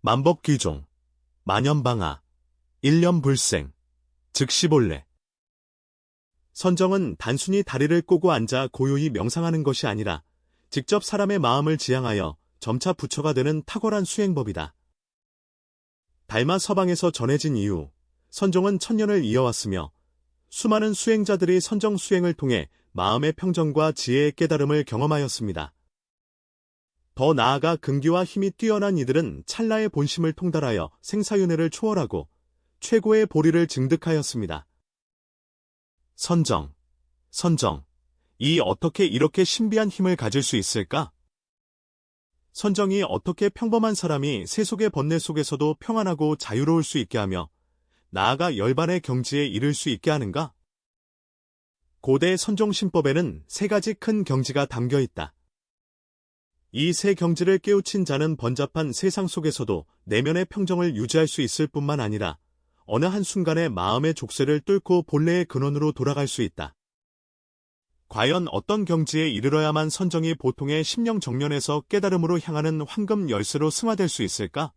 만법귀종, 만연방아, 일념불생, 즉시볼래. 선정은 단순히 다리를 꼬고 앉아 고요히 명상하는 것이 아니라 직접 사람의 마음을 지향하여 점차 부처가 되는 탁월한 수행법이다. 달마 서방에서 전해진 이후 선종은 천년을 이어왔으며 수많은 수행자들이 선정 수행을 통해 마음의 평정과 지혜의 깨달음을 경험하였습니다. 더 나아가 근기와 힘이 뛰어난 이들은 찰나의 본심을 통달하여 생사윤회를 초월하고 최고의 보리를 증득하였습니다. 선정, 이 어떻게 이렇게 신비한 힘을 가질 수 있을까? 선정이 어떻게 평범한 사람이 세속의 번뇌 속에서도 평안하고 자유로울 수 있게 하며 나아가 열반의 경지에 이를 수 있게 하는가? 고대 선종신법에는 세 가지 큰 경지가 담겨 있다. 이 세 경지를 깨우친 자는 번잡한 세상 속에서도 내면의 평정을 유지할 수 있을 뿐만 아니라 어느 한순간에 마음의 족쇄를 뚫고 본래의 근원으로 돌아갈 수 있다. 과연 어떤 경지에 이르러야만 선정이 보통의 심령 정련에서 깨달음으로 향하는 황금 열쇠로 승화될 수 있을까?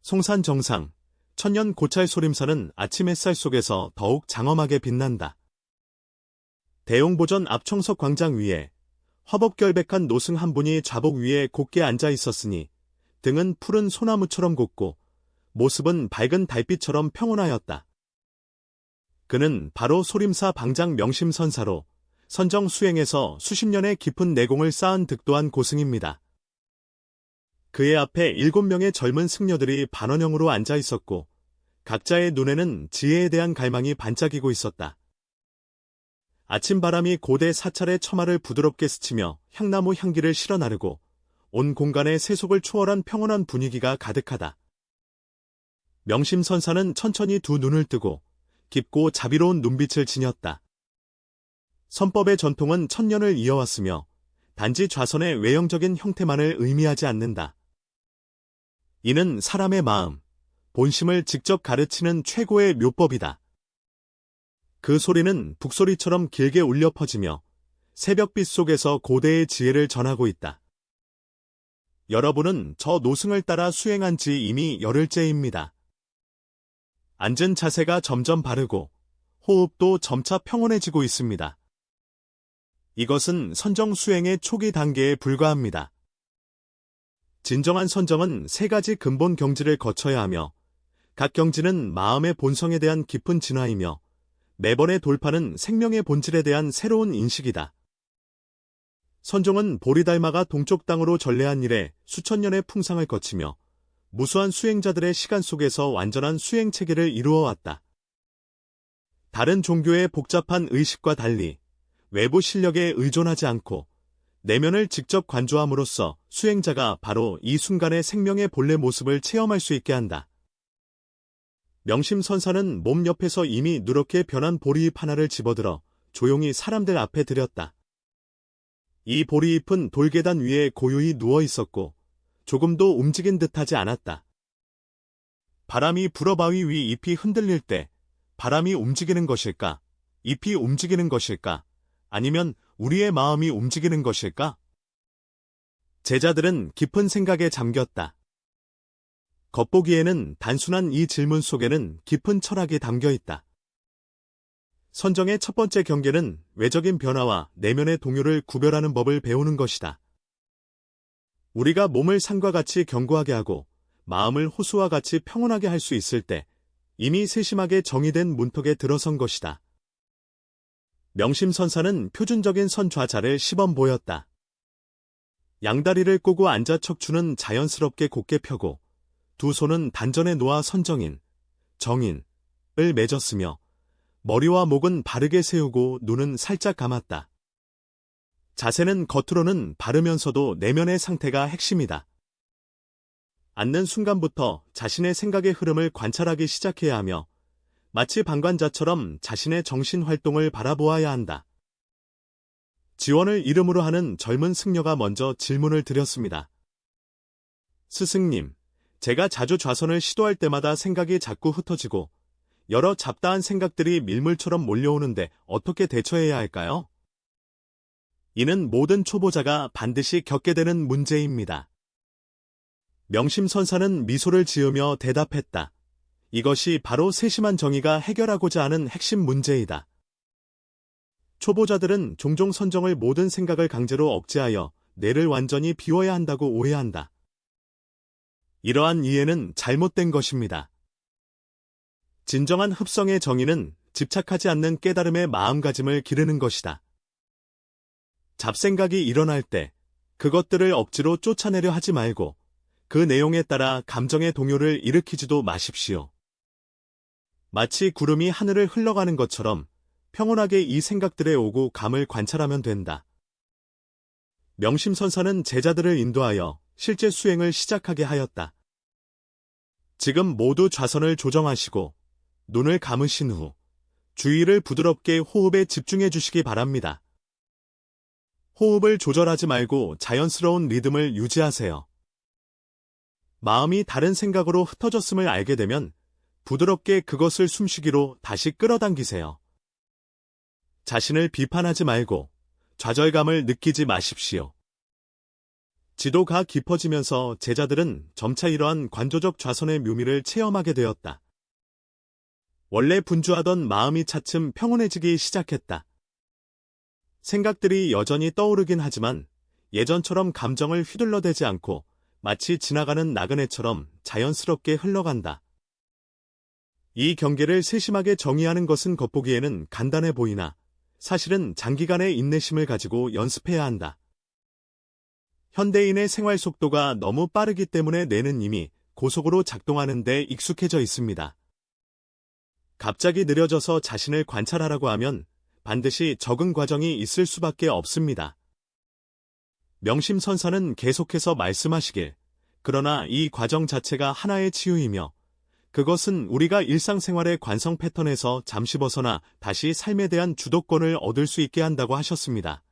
송산 정상, 천년 고찰 소림사는 아침 햇살 속에서 더욱 장엄하게 빛난다. 대용보전 앞청석 광장 위에 화법결백한 노승 한 분이 좌복 위에 곧게 앉아 있었으니 등은 푸른 소나무처럼 곱고 모습은 밝은 달빛처럼 평온하였다. 그는 바로 소림사 방장 명심선사로 선정 수행에서 수십 년의 깊은 내공을 쌓은 득도한 고승입니다. 그의 앞에 7명의 젊은 승려들이 반원형으로 앉아 있었고 각자의 눈에는 지혜에 대한 갈망이 반짝이고 있었다. 아침바람이 고대 사찰의 처마를 부드럽게 스치며 향나무 향기를 실어 나르고 온 공간에 세속을 초월한 평온한 분위기가 가득하다. 명심선사는 천천히 두 눈을 뜨고 깊고 자비로운 눈빛을 지녔다. 선법의 전통은 천년을 이어왔으며 단지 좌선의 외형적인 형태만을 의미하지 않는다. 이는 사람의 마음, 본심을 직접 가르치는 최고의 묘법이다. 그 소리는 북소리처럼 길게 울려 퍼지며 새벽빛 속에서 고대의 지혜를 전하고 있다. 여러분은 저 노승을 따라 수행한 지 이미 열흘째입니다. 앉은 자세가 점점 바르고 호흡도 점차 평온해지고 있습니다. 이것은 선정 수행의 초기 단계에 불과합니다. 진정한 선정은 세 가지 근본 경지를 거쳐야 하며 각 경지는 마음의 본성에 대한 깊은 진화이며 매번의 돌파는 생명의 본질에 대한 새로운 인식이다. 선종은 보리달마가 동쪽 땅으로 전래한 이래 수천 년의 풍상을 거치며 무수한 수행자들의 시간 속에서 완전한 수행 체계를 이루어왔다. 다른 종교의 복잡한 의식과 달리 외부 실력에 의존하지 않고 내면을 직접 관조함으로써 수행자가 바로 이 순간의 생명의 본래 모습을 체험할 수 있게 한다. 명심선사는 몸 옆에서 이미 누렇게 변한 보리잎 하나를 집어들어 조용히 사람들 앞에 들였다. 이 보리잎은 돌계단 위에 고요히 누워 있었고 조금도 움직인 듯하지 않았다. 바람이 불어 바위 위 잎이 흔들릴 때 바람이 움직이는 것일까? 잎이 움직이는 것일까? 아니면 우리의 마음이 움직이는 것일까? 제자들은 깊은 생각에 잠겼다. 겉보기에는 단순한 이 질문 속에는 깊은 철학이 담겨 있다. 선정의 첫 번째 경계는 외적인 변화와 내면의 동요를 구별하는 법을 배우는 것이다. 우리가 몸을 산과 같이 견고하게 하고 마음을 호수와 같이 평온하게 할 수 있을 때 이미 세심하게 정의된 문턱에 들어선 것이다. 명심선사는 표준적인 선좌자를 시범 보였다. 양다리를 꼬고 앉아 척추는 자연스럽게 곧게 펴고 두 손은 단전에 놓아 선정인, 정인을 맺었으며 머리와 목은 바르게 세우고 눈은 살짝 감았다. 자세는 겉으로는 바르면서도 내면의 상태가 핵심이다. 앉는 순간부터 자신의 생각의 흐름을 관찰하기 시작해야 하며 마치 방관자처럼 자신의 정신 활동을 바라보아야 한다. 지원을 이름으로 하는 젊은 승려가 먼저 질문을 드렸습니다. 스승님, 제가 자주 좌선을 시도할 때마다 생각이 자꾸 흩어지고 여러 잡다한 생각들이 밀물처럼 몰려오는데 어떻게 대처해야 할까요? 이는 모든 초보자가 반드시 겪게 되는 문제입니다. 명심선사는 미소를 지으며 대답했다. 이것이 바로 세심한 정의가 해결하고자 하는 핵심 문제이다. 초보자들은 종종 선정을 모든 생각을 강제로 억제하여 뇌를 완전히 비워야 한다고 오해한다. 이러한 이해는 잘못된 것입니다. 진정한 흡성의 정의는 집착하지 않는 깨달음의 마음가짐을 기르는 것이다. 잡생각이 일어날 때 그것들을 억지로 쫓아내려 하지 말고 그 내용에 따라 감정의 동요를 일으키지도 마십시오. 마치 구름이 하늘을 흘러가는 것처럼 평온하게 이 생각들의 오고 감을 관찰하면 된다. 명심선사는 제자들을 인도하여 실제 수행을 시작하게 하였다. 지금 모두 좌선을 조정하시고 눈을 감으신 후 주의를 부드럽게 호흡에 집중해 주시기 바랍니다. 호흡을 조절하지 말고 자연스러운 리듬을 유지하세요. 마음이 다른 생각으로 흩어졌음을 알게 되면 부드럽게 그것을 숨쉬기로 다시 끌어당기세요. 자신을 비판하지 말고 좌절감을 느끼지 마십시오. 지도가 깊어지면서 제자들은 점차 이러한 관조적 좌선의 묘미를 체험하게 되었다. 원래 분주하던 마음이 차츰 평온해지기 시작했다. 생각들이 여전히 떠오르긴 하지만 예전처럼 감정을 휘둘러대지 않고 마치 지나가는 나그네처럼 자연스럽게 흘러간다. 이 경계를 세심하게 정의하는 것은 겉보기에는 간단해 보이나 사실은 장기간의 인내심을 가지고 연습해야 한다. 현대인의 생활 속도가 너무 빠르기 때문에 뇌는 이미 고속으로 작동하는 데 익숙해져 있습니다. 갑자기 느려져서 자신을 관찰하라고 하면 반드시 적응 과정이 있을 수밖에 없습니다. 명심선사는 계속해서 말씀하시길, 그러나 이 과정 자체가 하나의 치유이며 그것은 우리가 일상생활의 관성 패턴에서 잠시 벗어나 다시 삶에 대한 주도권을 얻을 수 있게 한다고 하셨습니다.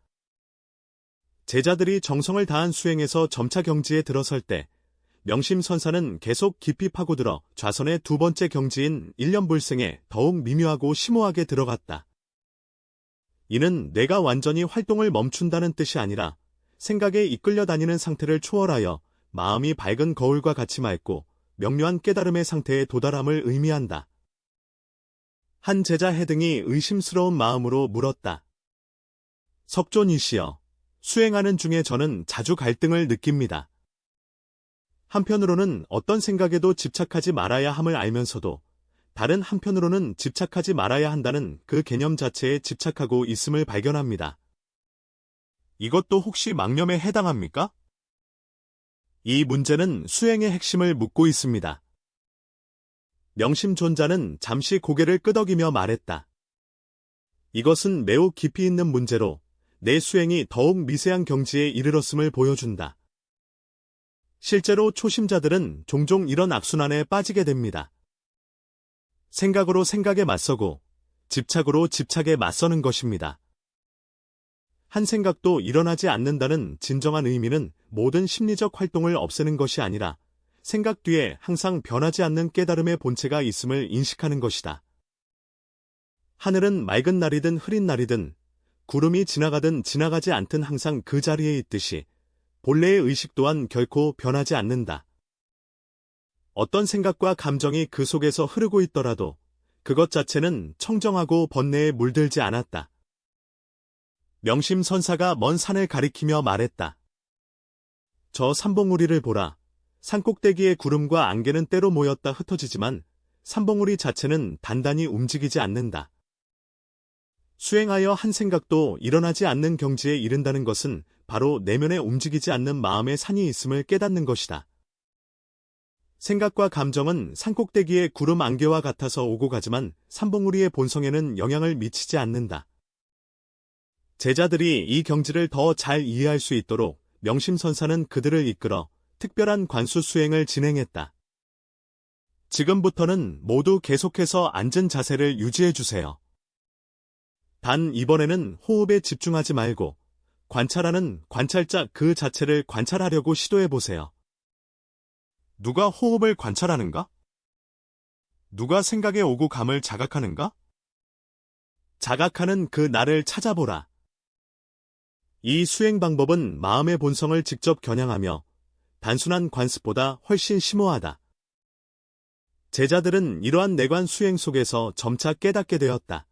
제자들이 정성을 다한 수행에서 점차 경지에 들어설 때 명심선사는 계속 깊이 파고들어 좌선의 두 번째 경지인 일념불생에 더욱 미묘하고 심오하게 들어갔다. 이는 뇌가 완전히 활동을 멈춘다는 뜻이 아니라 생각에 이끌려 다니는 상태를 초월하여 마음이 밝은 거울과 같이 맑고 명료한 깨달음의 상태에 도달함을 의미한다. 한 제자 해등이 의심스러운 마음으로 물었다. 석존이시여, 수행하는 중에 저는 자주 갈등을 느낍니다. 한편으로는 어떤 생각에도 집착하지 말아야 함을 알면서도 다른 한편으로는 집착하지 말아야 한다는 그 개념 자체에 집착하고 있음을 발견합니다. 이것도 혹시 망념에 해당합니까? 이 문제는 수행의 핵심을 묻고 있습니다. 명심존자는 잠시 고개를 끄덕이며 말했다. 이것은 매우 깊이 있는 문제로 내 수행이 더욱 미세한 경지에 이르렀음을 보여준다. 실제로 초심자들은 종종 이런 악순환에 빠지게 됩니다. 생각으로 생각에 맞서고 집착으로 집착에 맞서는 것입니다. 한 생각도 일어나지 않는다는 진정한 의미는 모든 심리적 활동을 없애는 것이 아니라 생각 뒤에 항상 변하지 않는 깨달음의 본체가 있음을 인식하는 것이다. 하늘은 맑은 날이든 흐린 날이든 구름이 지나가든 지나가지 않든 항상 그 자리에 있듯이 본래의 의식 또한 결코 변하지 않는다. 어떤 생각과 감정이 그 속에서 흐르고 있더라도 그것 자체는 청정하고 번뇌에 물들지 않았다. 명심선사가 먼 산을 가리키며 말했다. 저 산봉우리를 보라. 산꼭대기의 구름과 안개는 때로 모였다 흩어지지만 산봉우리 자체는 단단히 움직이지 않는다. 수행하여 한 생각도 일어나지 않는 경지에 이른다는 것은 바로 내면에 움직이지 않는 마음의 산이 있음을 깨닫는 것이다. 생각과 감정은 산꼭대기의 구름 안개와 같아서 오고 가지만 산봉우리의 본성에는 영향을 미치지 않는다. 제자들이 이 경지를 더 잘 이해할 수 있도록 명심선사는 그들을 이끌어 특별한 관수 수행을 진행했다. 지금부터는 모두 계속해서 앉은 자세를 유지해 주세요. 단 이번에는 호흡에 집중하지 말고 관찰하는 관찰자 그 자체를 관찰하려고 시도해 보세요. 누가 호흡을 관찰하는가? 누가 생각에 오고 감을 자각하는가? 자각하는 그 나를 찾아보라. 이 수행 방법은 마음의 본성을 직접 겨냥하며 단순한 관습보다 훨씬 심오하다. 제자들은 이러한 내관 수행 속에서 점차 깨닫게 되었다.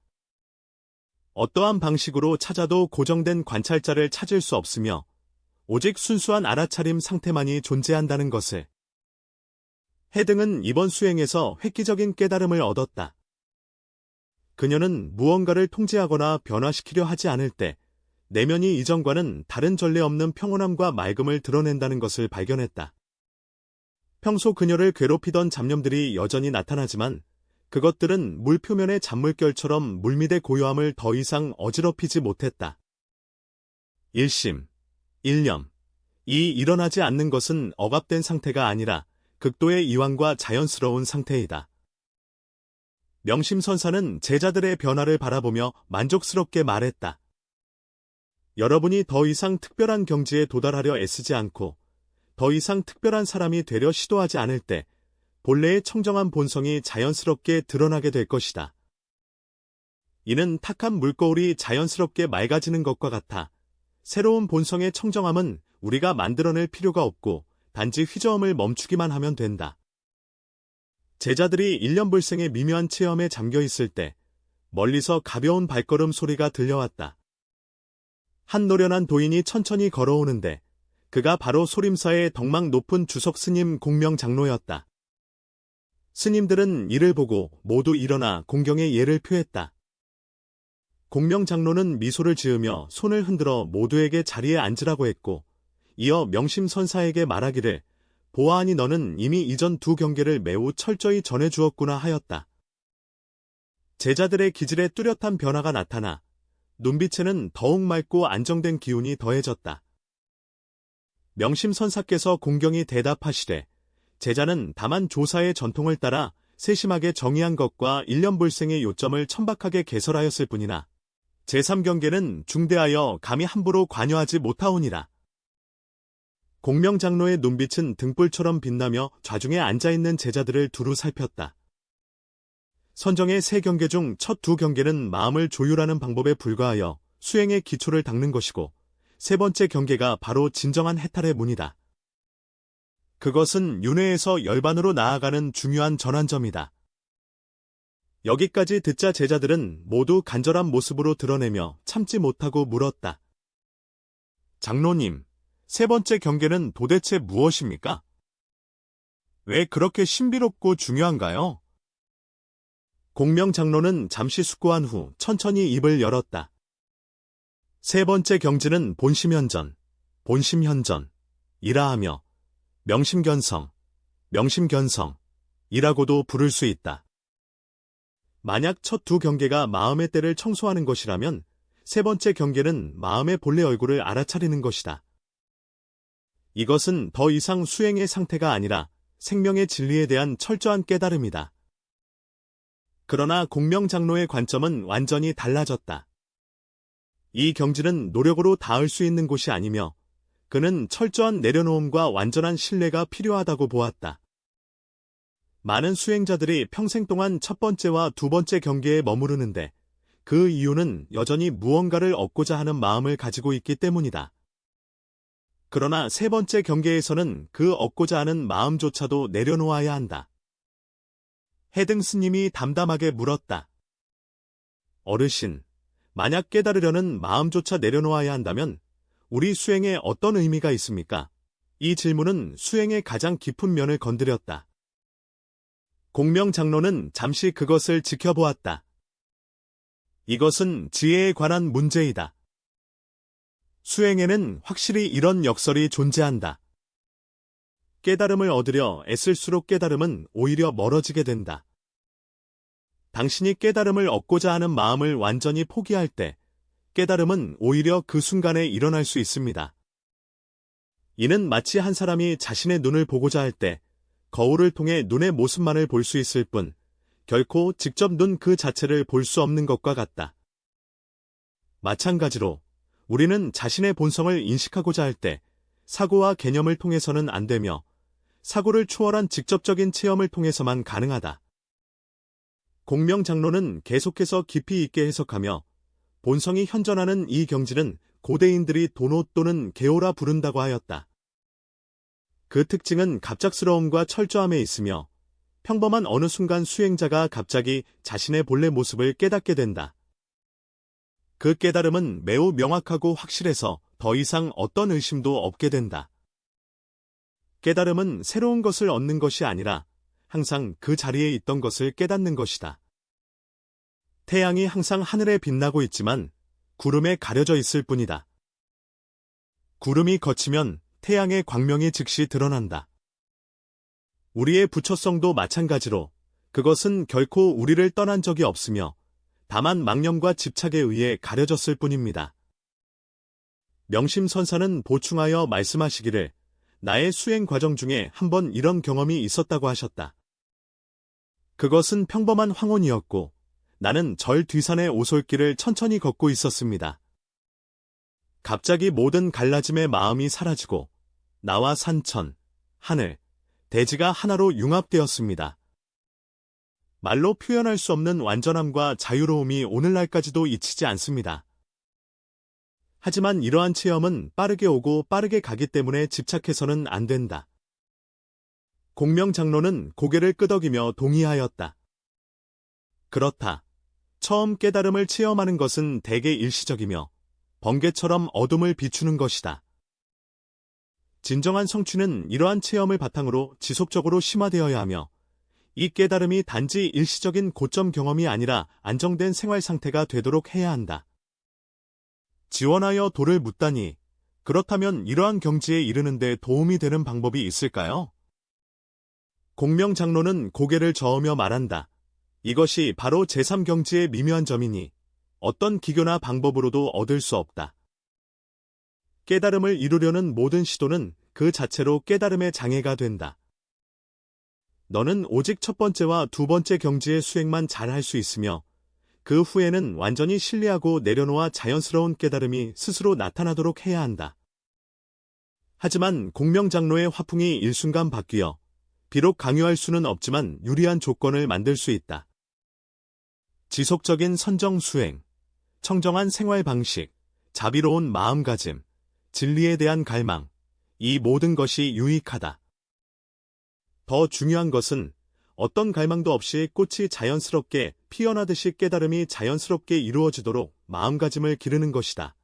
어떠한 방식으로 찾아도 고정된 관찰자를 찾을 수 없으며 오직 순수한 알아차림 상태만이 존재한다는 것을. 해등은 이번 수행에서 획기적인 깨달음을 얻었다. 그녀는 무언가를 통제하거나 변화시키려 하지 않을 때 내면이 이전과는 다른 전례 없는 평온함과 맑음을 드러낸다는 것을 발견했다. 평소 그녀를 괴롭히던 잡념들이 여전히 나타나지만 그것들은 물 표면의 잔물결처럼 물밑의 고요함을 더 이상 어지럽히지 못했다. 일심, 일념, 이 일어나지 않는 것은 억압된 상태가 아니라 극도의 이완과 자연스러운 상태이다. 명심선사는 제자들의 변화를 바라보며 만족스럽게 말했다. 여러분이 더 이상 특별한 경지에 도달하려 애쓰지 않고 더 이상 특별한 사람이 되려 시도하지 않을 때 본래의 청정한 본성이 자연스럽게 드러나게 될 것이다. 이는 탁한 물거울이 자연스럽게 맑아지는 것과 같아 새로운 본성의 청정함은 우리가 만들어낼 필요가 없고 단지 휘저음을 멈추기만 하면 된다. 제자들이 일념불생의 미묘한 체험에 잠겨 있을 때 멀리서 가벼운 발걸음 소리가 들려왔다. 한 노련한 도인이 천천히 걸어오는데 그가 바로 소림사의 덕망 높은 주석 스님 공명 장로였다. 스님들은 이를 보고 모두 일어나 공경의 예를 표했다. 공명 장로는 미소를 지으며 손을 흔들어 모두에게 자리에 앉으라고 했고 이어 명심선사에게 말하기를 보아하니 너는 이미 이전 두 경계를 매우 철저히 전해주었구나 하였다. 제자들의 기질에 뚜렷한 변화가 나타나 눈빛에는 더욱 맑고 안정된 기운이 더해졌다. 명심선사께서 공경히 대답하시되 제자는 다만 조사의 전통을 따라 세심하게 정의한 것과 일념불생의 요점을 천박하게 개설하였을 뿐이나 제3경계는 중대하여 감히 함부로 관여하지 못하오니라. 공명장로의 눈빛은 등불처럼 빛나며 좌중에 앉아있는 제자들을 두루 살폈다. 선정의 세 경계 중 첫 두 경계는 마음을 조율하는 방법에 불과하여 수행의 기초를 닦는 것이고 세 번째 경계가 바로 진정한 해탈의 문이다. 그것은 윤회에서 열반으로 나아가는 중요한 전환점이다. 여기까지 듣자 제자들은 모두 간절한 모습으로 드러내며 참지 못하고 물었다. 장로님, 세 번째 경계는 도대체 무엇입니까? 왜 그렇게 신비롭고 중요한가요? 공명 장로는 잠시 숙고한 후 천천히 입을 열었다. 세 번째 경지는 본심현전, 본심현전이라 하며 명심견성, 명심견성이라고도 부를 수 있다. 만약 첫 두 경계가 마음의 때를 청소하는 것이라면 세 번째 경계는 마음의 본래 얼굴을 알아차리는 것이다. 이것은 더 이상 수행의 상태가 아니라 생명의 진리에 대한 철저한 깨달음이다. 그러나 공명장로의 관점은 완전히 달라졌다. 이 경지는 노력으로 닿을 수 있는 곳이 아니며 그는 철저한 내려놓음과 완전한 신뢰가 필요하다고 보았다. 많은 수행자들이 평생 동안 첫 번째와 두 번째 경계에 머무르는데 그 이유는 여전히 무언가를 얻고자 하는 마음을 가지고 있기 때문이다. 그러나 세 번째 경계에서는 그 얻고자 하는 마음조차도 내려놓아야 한다. 해등 스님이 담담하게 물었다. 어르신, 만약 깨달으려는 마음조차 내려놓아야 한다면 우리 수행에 어떤 의미가 있습니까? 이 질문은 수행의 가장 깊은 면을 건드렸다. 공명 장로는 잠시 그것을 지켜보았다. 이것은 지혜에 관한 문제이다. 수행에는 확실히 이런 역설이 존재한다. 깨달음을 얻으려 애쓸수록 깨달음은 오히려 멀어지게 된다. 당신이 깨달음을 얻고자 하는 마음을 완전히 포기할 때 깨달음은 오히려 그 순간에 일어날 수 있습니다. 이는 마치 한 사람이 자신의 눈을 보고자 할 때 거울을 통해 눈의 모습만을 볼 수 있을 뿐 결코 직접 눈 그 자체를 볼 수 없는 것과 같다. 마찬가지로 우리는 자신의 본성을 인식하고자 할 때 사고와 개념을 통해서는 안 되며 사고를 초월한 직접적인 체험을 통해서만 가능하다. 공명 장로는 계속해서 깊이 있게 해석하며 본성이 현존하는 이 경지는 고대인들이 도노 또는 게오라 부른다고 하였다. 그 특징은 갑작스러움과 철저함에 있으며 평범한 어느 순간 수행자가 갑자기 자신의 본래 모습을 깨닫게 된다. 그 깨달음은 매우 명확하고 확실해서 더 이상 어떤 의심도 없게 된다. 깨달음은 새로운 것을 얻는 것이 아니라 항상 그 자리에 있던 것을 깨닫는 것이다. 태양이 항상 하늘에 빛나고 있지만 구름에 가려져 있을 뿐이다. 구름이 걷히면 태양의 광명이 즉시 드러난다. 우리의 부처성도 마찬가지로 그것은 결코 우리를 떠난 적이 없으며 다만 망념과 집착에 의해 가려졌을 뿐입니다. 명심선사는 보충하여 말씀하시기를 나의 수행 과정 중에 한 번 이런 경험이 있었다고 하셨다. 그것은 평범한 황혼이었고 나는 절 뒤산의 오솔길을 천천히 걷고 있었습니다. 갑자기 모든 갈라짐의 마음이 사라지고 나와 산천, 하늘, 대지가 하나로 융합되었습니다. 말로 표현할 수 없는 완전함과 자유로움이 오늘날까지도 잊히지 않습니다. 하지만 이러한 체험은 빠르게 오고 빠르게 가기 때문에 집착해서는 안 된다. 공명장로는 고개를 끄덕이며 동의하였다. 그렇다. 처음 깨달음을 체험하는 것은 대개 일시적이며 번개처럼 어둠을 비추는 것이다. 진정한 성취는 이러한 체험을 바탕으로 지속적으로 심화되어야 하며 이 깨달음이 단지 일시적인 고점 경험이 아니라 안정된 생활 상태가 되도록 해야 한다. 지원하여 도를 묻다니 그렇다면 이러한 경지에 이르는 데 도움이 되는 방법이 있을까요? 공명장로는 고개를 저으며 말한다. 이것이 바로 제3경지의 미묘한 점이니 어떤 기교나 방법으로도 얻을 수 없다. 깨달음을 이루려는 모든 시도는 그 자체로 깨달음의 장애가 된다. 너는 오직 첫 번째와 두 번째 경지의 수행만 잘 할 수 있으며 그 후에는 완전히 신뢰하고 내려놓아 자연스러운 깨달음이 스스로 나타나도록 해야 한다. 하지만 공명장로의 화풍이 일순간 바뀌어 비록 강요할 수는 없지만 유리한 조건을 만들 수 있다. 지속적인 선정 수행, 청정한 생활 방식, 자비로운 마음가짐, 진리에 대한 갈망, 이 모든 것이 유익하다. 더 중요한 것은 어떤 갈망도 없이 꽃이 자연스럽게 피어나듯이 깨달음이 자연스럽게 이루어지도록 마음가짐을 기르는 것이다.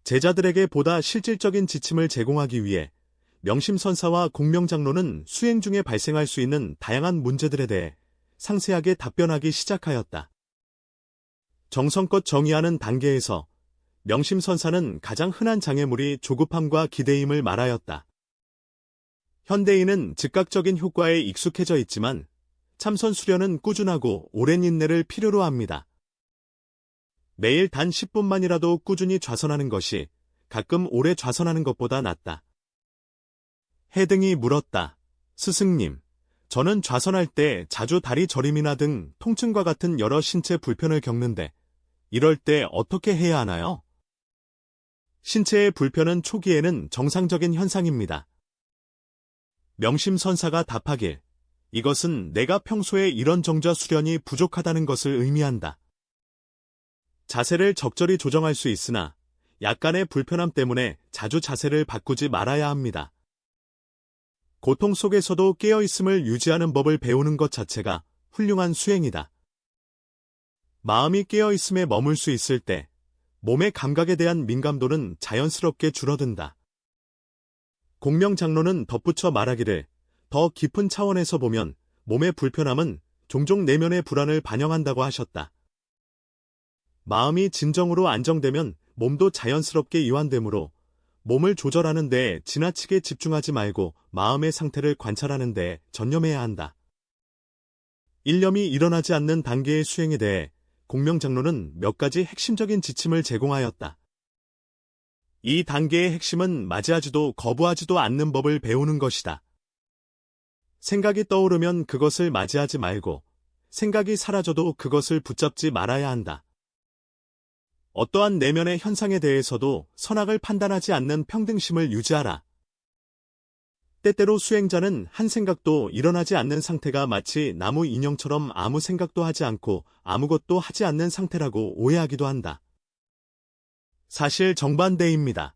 제자들에게 보다 실질적인 지침을 제공하기 위해 명심선사와 공명장로는 수행 중에 발생할 수 있는 다양한 문제들에 대해 상세하게 답변하기 시작하였다. 정성껏 정의하는 단계에서 명심선사는 가장 흔한 장애물이 조급함과 기대임을 말하였다. 현대인은 즉각적인 효과에 익숙해져 있지만 참선 수련은 꾸준하고 오랜 인내를 필요로 합니다. 매일 단 10분만이라도 꾸준히 좌선하는 것이 가끔 오래 좌선하는 것보다 낫다. 해등이 물었다. 스승님, 저는 좌선할 때 자주 다리 저림이나 등 통증과 같은 여러 신체 불편을 겪는데 이럴 때 어떻게 해야 하나요? 신체의 불편은 초기에는 정상적인 현상입니다. 명심선사가 답하길, 이것은 내가 평소에 이런 정좌 수련이 부족하다는 것을 의미한다. 자세를 적절히 조정할 수 있으나 약간의 불편함 때문에 자주 자세를 바꾸지 말아야 합니다. 고통 속에서도 깨어있음을 유지하는 법을 배우는 것 자체가 훌륭한 수행이다. 마음이 깨어있음에 머물 수 있을 때 몸의 감각에 대한 민감도는 자연스럽게 줄어든다. 공명장로는 덧붙여 말하기를 더 깊은 차원에서 보면 몸의 불편함은 종종 내면의 불안을 반영한다고 하셨다. 마음이 진정으로 안정되면 몸도 자연스럽게 이완되므로 몸을 조절하는 데 지나치게 집중하지 말고 마음의 상태를 관찰하는 데 전념해야 한다. 일념이 일어나지 않는 단계의 수행에 대해 공명장로는 몇 가지 핵심적인 지침을 제공하였다. 이 단계의 핵심은 맞이하지도 거부하지도 않는 법을 배우는 것이다. 생각이 떠오르면 그것을 맞이하지 말고 생각이 사라져도 그것을 붙잡지 말아야 한다. 어떠한 내면의 현상에 대해서도 선악을 판단하지 않는 평등심을 유지하라. 때때로 수행자는 한 생각도 일어나지 않는 상태가 마치 나무 인형처럼 아무 생각도 하지 않고 아무것도 하지 않는 상태라고 오해하기도 한다. 사실 정반대입니다.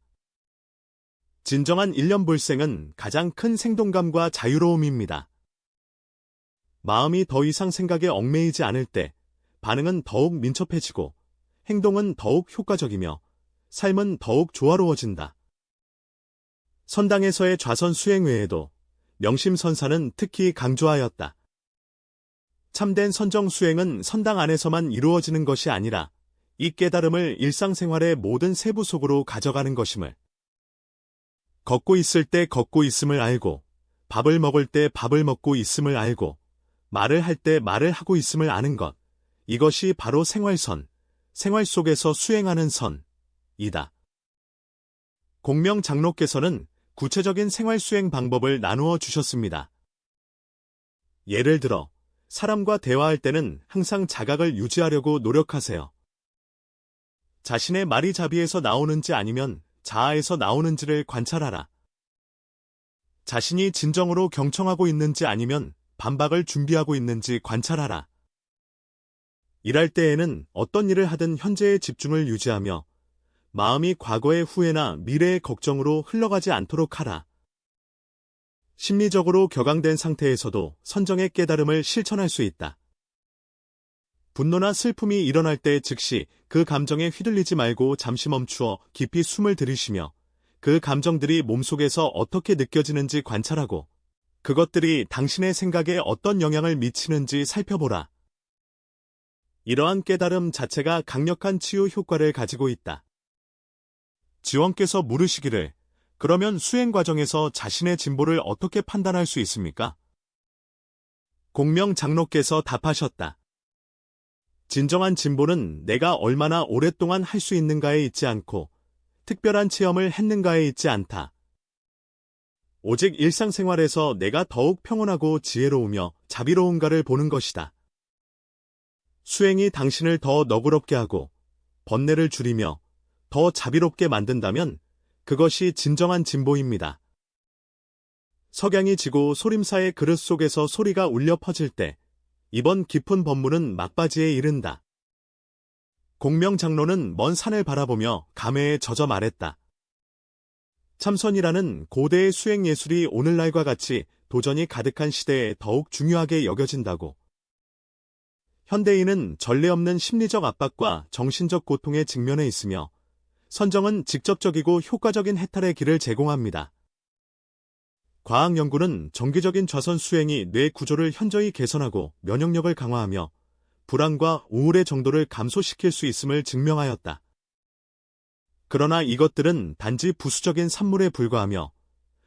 진정한 일념불생은 가장 큰 생동감과 자유로움입니다. 마음이 더 이상 생각에 얽매이지 않을 때 반응은 더욱 민첩해지고 행동은 더욱 효과적이며 삶은 더욱 조화로워진다. 선당에서의 좌선 수행 외에도 명심선사는 특히 강조하였다. 참된 선정 수행은 선당 안에서만 이루어지는 것이 아니라 이 깨달음을 일상생활의 모든 세부 속으로 가져가는 것임을. 걷고 있을 때 걷고 있음을 알고, 밥을 먹을 때 밥을 먹고 있음을 알고, 말을 할 때 말을 하고 있음을 아는 것. 이것이 바로 생활선, 생활 속에서 수행하는 선이다. 공명 장로께서는 구체적인 생활 수행 방법을 나누어 주셨습니다. 예를 들어, 사람과 대화할 때는 항상 자각을 유지하려고 노력하세요. 자신의 말이 자비에서 나오는지 아니면 자아에서 나오는지를 관찰하라. 자신이 진정으로 경청하고 있는지 아니면 반박을 준비하고 있는지 관찰하라. 일할 때에는 어떤 일을 하든 현재의 집중을 유지하며 마음이 과거의 후회나 미래의 걱정으로 흘러가지 않도록 하라. 심리적으로 격앙된 상태에서도 선정의 깨달음을 실천할 수 있다. 분노나 슬픔이 일어날 때 즉시 그 감정에 휘둘리지 말고 잠시 멈추어 깊이 숨을 들이쉬며 그 감정들이 몸속에서 어떻게 느껴지는지 관찰하고 그것들이 당신의 생각에 어떤 영향을 미치는지 살펴보라. 이러한 깨달음 자체가 강력한 치유 효과를 가지고 있다. 지원께서 물으시기를, 그러면 수행 과정에서 자신의 진보를 어떻게 판단할 수 있습니까? 공명 장로께서 답하셨다. 진정한 진보는 내가 얼마나 오랫동안 할 수 있는가에 있지 않고 특별한 체험을 했는가에 있지 않다. 오직 일상생활에서 내가 더욱 평온하고 지혜로우며 자비로운가를 보는 것이다. 수행이 당신을 더 너그럽게 하고 번뇌를 줄이며 더 자비롭게 만든다면 그것이 진정한 진보입니다. 석양이 지고 소림사의 그릇 속에서 소리가 울려 퍼질 때 이번 깊은 법문은 막바지에 이른다. 공명 장로는 먼 산을 바라보며 감회에 젖어 말했다. 참선이라는 고대의 수행 예술이 오늘날과 같이 도전이 가득한 시대에 더욱 중요하게 여겨진다고. 현대인은 전례 없는 심리적 압박과 정신적 고통에 직면해 있으며 선정은 직접적이고 효과적인 해탈의 길을 제공합니다. 과학 연구는 정기적인 좌선 수행이 뇌 구조를 현저히 개선하고 면역력을 강화하며 불안과 우울의 정도를 감소시킬 수 있음을 증명하였다. 그러나 이것들은 단지 부수적인 산물에 불과하며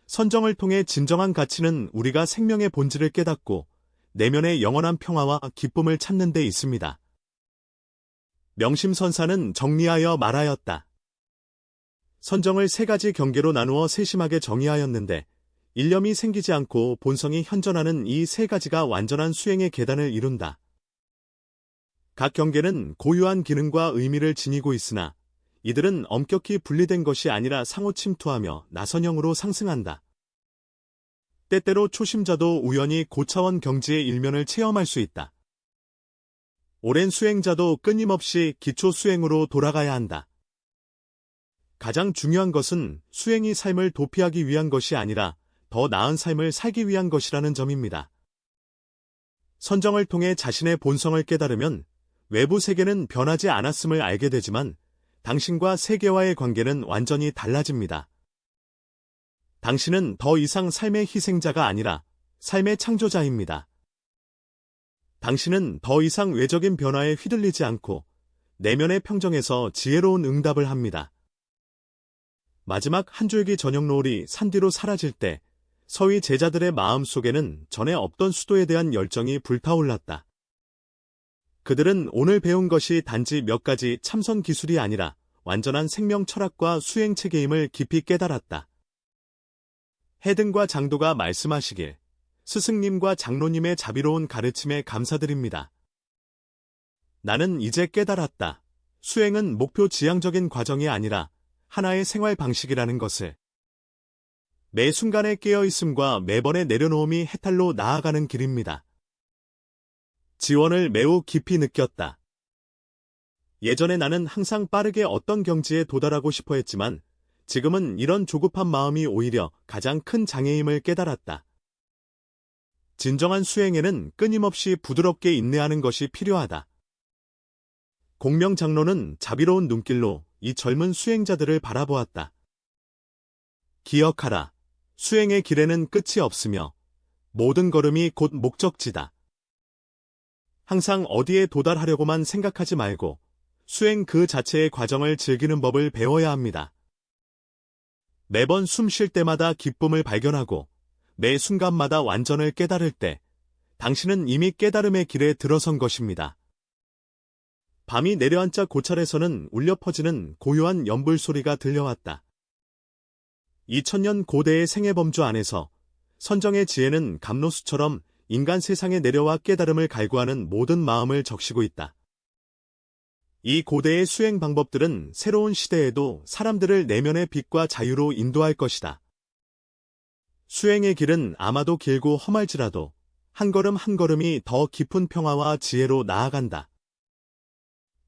선정을 통해 진정한 가치는 우리가 생명의 본질을 깨닫고 내면의 영원한 평화와 기쁨을 찾는 데 있습니다. 명심선사는 정리하여 말하였다. 선정을 세 가지 경계로 나누어 세심하게 정의하였는데 일념이 생기지 않고 본성이 현존하는 이 세 가지가 완전한 수행의 계단을 이룬다. 각 경계는 고유한 기능과 의미를 지니고 있으나 이들은 엄격히 분리된 것이 아니라 상호 침투하며 나선형으로 상승한다. 때때로 초심자도 우연히 고차원 경지의 일면을 체험할 수 있다. 오랜 수행자도 끊임없이 기초 수행으로 돌아가야 한다. 가장 중요한 것은 수행이 삶을 도피하기 위한 것이 아니라 더 나은 삶을 살기 위한 것이라는 점입니다. 선정을 통해 자신의 본성을 깨달으면 외부 세계는 변하지 않았음을 알게 되지만 당신과 세계와의 관계는 완전히 달라집니다. 당신은 더 이상 삶의 희생자가 아니라 삶의 창조자입니다. 당신은 더 이상 외적인 변화에 휘둘리지 않고 내면의 평정에서 지혜로운 응답을 합니다. 마지막 한 줄기 저녁 노을이 산 뒤로 사라질 때 서희 제자들의 마음 속에는 전에 없던 수도에 대한 열정이 불타올랐다. 그들은 오늘 배운 것이 단지 몇 가지 참선 기술이 아니라 완전한 생명 철학과 수행 체계임을 깊이 깨달았다. 해등과 장도가 말씀하시길, 스승님과 장로님의 자비로운 가르침에 감사드립니다. 나는 이제 깨달았다. 수행은 목표 지향적인 과정이 아니라 하나의 생활 방식이라는 것을. 매 순간의 깨어있음과 매번의 내려놓음이 해탈로 나아가는 길입니다. 지원을 매우 깊이 느꼈다. 예전에 나는 항상 빠르게 어떤 경지에 도달하고 싶어 했지만 지금은 이런 조급한 마음이 오히려 가장 큰 장애임을 깨달았다. 진정한 수행에는 끊임없이 부드럽게 인내하는 것이 필요하다. 공명 장로는 자비로운 눈길로 이 젊은 수행자들을 바라보았다. 기억하라. 수행의 길에는 끝이 없으며 모든 걸음이 곧 목적지다. 항상 어디에 도달하려고만 생각하지 말고 수행 그 자체의 과정을 즐기는 법을 배워야 합니다. 매번 숨 쉴 때마다 기쁨을 발견하고 매 순간마다 완전을 깨달을 때 당신은 이미 깨달음의 길에 들어선 것입니다. 밤이 내려앉자 고찰에서는 울려 퍼지는 고요한 연불 소리가 들려왔다. 2000년 고대의 생애범주 안에서 선정의 지혜는 감로수처럼 인간 세상에 내려와 깨달음을 갈구하는 모든 마음을 적시고 있다. 이 고대의 수행 방법들은 새로운 시대에도 사람들을 내면의 빛과 자유로 인도할 것이다. 수행의 길은 아마도 길고 험할지라도 한 걸음 한 걸음이 더 깊은 평화와 지혜로 나아간다.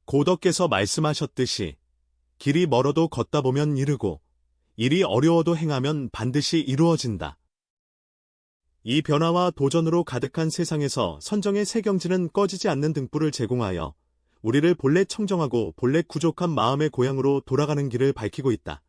고덕께서 말씀하셨듯이 길이 멀어도 걷다 보면 이르고 일이 어려워도 행하면 반드시 이루어진다. 이 변화와 도전으로 가득한 세상에서 선정의 새 경지는 꺼지지 않는 등불을 제공하여 우리를 본래 청정하고 본래 구족한 마음의 고향으로 돌아가는 길을 밝히고 있다.